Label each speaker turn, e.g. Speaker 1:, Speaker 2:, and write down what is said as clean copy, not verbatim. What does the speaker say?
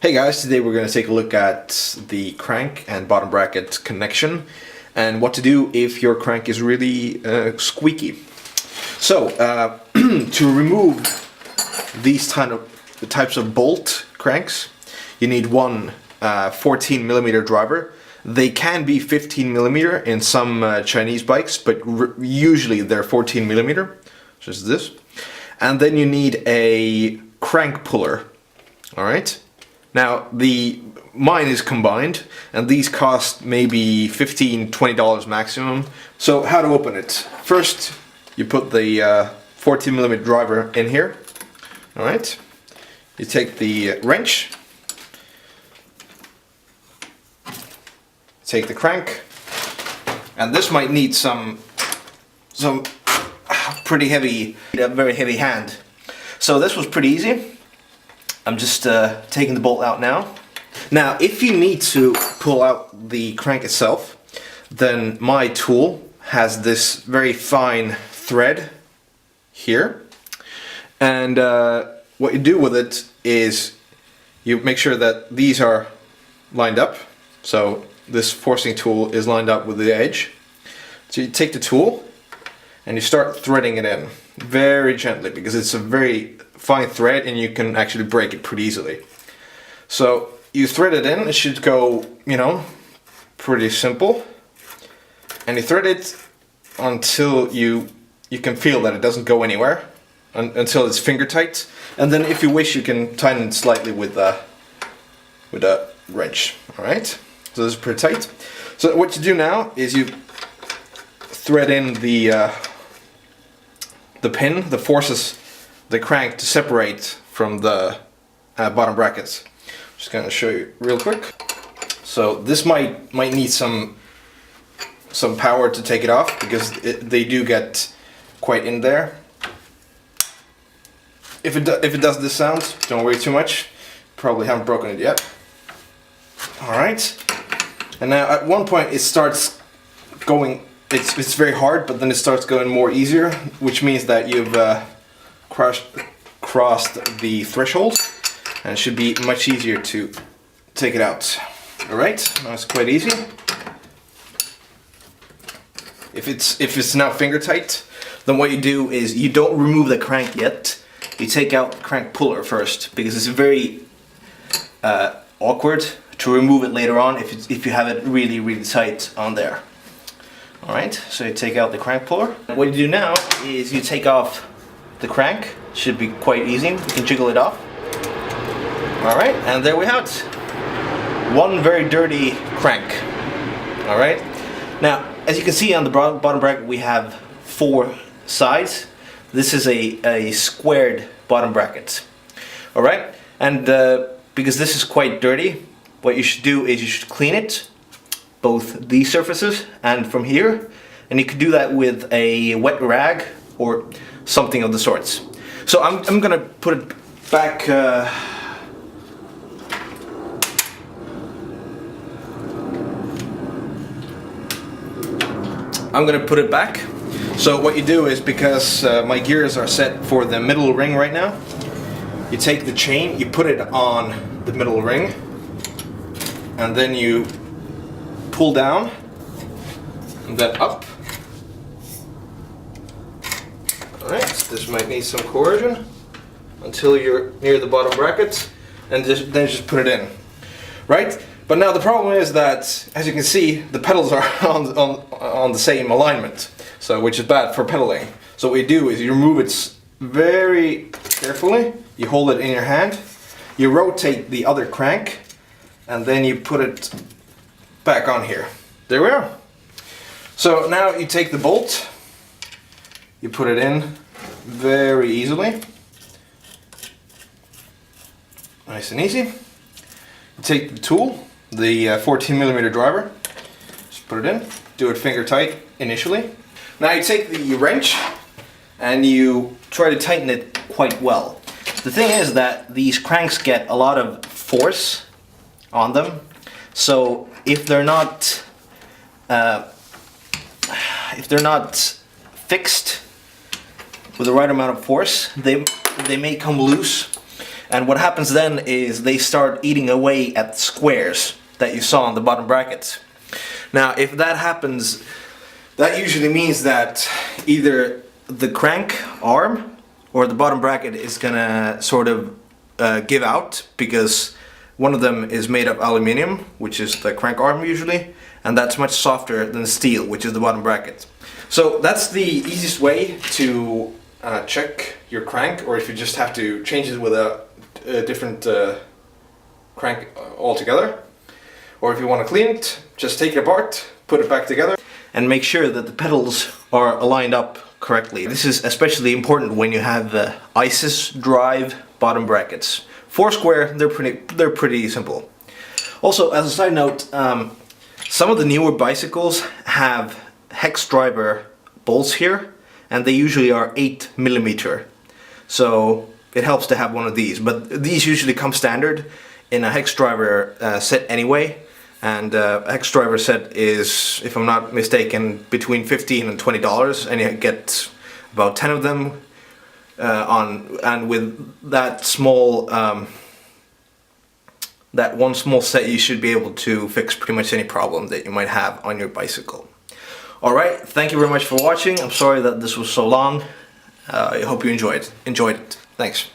Speaker 1: Hey guys, today we're going to take a look at the crank and bottom bracket connection and what to do if your crank is really squeaky. So to remove these types of bolt cranks, you need one 14mm driver. They can be 15mm in some Chinese bikes, but usually they're 14mm, such as this. And then you need a crank puller. Alright? Now, mine is combined, and these cost maybe $15–20 maximum. So how to open it? First, you put the 14mm driver in here. Alright? You take the wrench, take the crank, and this might need some pretty heavy, a very heavy hand. So this was pretty easy. I'm just taking the bolt out now. Now, if you need to pull out the crank itself, then my tool has this very fine thread here. And what you do with it is you make sure that these are lined up. So this forcing tool is lined up with the edge. So you take the tool and you start threading it in very gently, because it's a very fine thread and you can actually break it pretty easily. So you thread it in, it should go, you know, pretty simple. And you thread it until you can feel that it doesn't go anywhere, until it's finger tight. And then if you wish, you can tighten it slightly with a wrench. Alright, so this is pretty tight. So what you do now is you thread in the pin that forces the crank to separate from the bottom brackets. I'm just going to show you real quick. So this might need some power to take it off, because they do get quite in there. If it does this sound, don't worry too much. Probably haven't broken it yet. All right. And now at one point it starts going. It's very hard, but then it starts going more easier, which means that you've crossed the threshold, and it should be much easier to take it out. Alright, now it's quite easy. If it's now finger tight, then what you do is you don't remove the crank yet. You take out the crank puller first, because it's very awkward to remove it later on if you have it really tight on there. Alright, so you take out the crank puller. What you do now is you take off the crank. Should be quite easy. You can jiggle it off. Alright, and there we have it. One very dirty crank. Alright, now as you can see on the bottom bracket, we have 4 sides. This is a squared bottom bracket. Alright, and because this is quite dirty, what you should do is you should clean it, both these surfaces and from here, and you can do that with a wet rag or something of the sorts. So I'm gonna put it back. I'm gonna put it back. So what you do is, because my gears are set for the middle ring right now, you take the chain, you put it on the middle ring, and then you pull down and then up. Alright, this might need some coercion until you're near the bottom bracket, and then just put it in. Right? But now the problem is that, as you can see, the pedals are on the same alignment, so which is bad for pedaling. So what you do is you remove it very carefully, you hold it in your hand, you rotate the other crank, and then you put it back on here. There we are. So now you take the bolt, you put it in very easily, nice and easy. You take the tool, the 14mm driver, just put it in, do it finger tight initially. Now you take the wrench and you try to tighten it quite well. The thing is that these cranks get a lot of force on them, so if they're not fixed with the right amount of force, they may come loose, And what happens then is they start eating away at the squares that you saw on the bottom brackets. Now, if that happens, that usually means that either the crank arm or the bottom bracket is gonna sort of give out, because one of them is made of aluminum, which is the crank arm usually, and that's much softer than steel, which is the bottom bracket. So that's the easiest way to check your crank, or if you just have to change it with a different crank altogether. Or if you want to clean it, just take it apart, put it back together, and make sure that the pedals are aligned up correctly. This is especially important when you have the ISIS drive bottom brackets. Foursquare, they're pretty simple. Also, as a side note, some of the newer bicycles have hex driver bolts here, and they usually are 8mm. So it helps to have one of these, but these usually come standard in a hex driver set anyway. And a hex driver set is, if I'm not mistaken, between $15 and $20, and you get about 10 of them. And with that small, that one small set, you should be able to fix pretty much any problem that you might have on your bicycle. Alright, thank you very much for watching. I'm sorry that this was so long. I hope you enjoyed it. Thanks.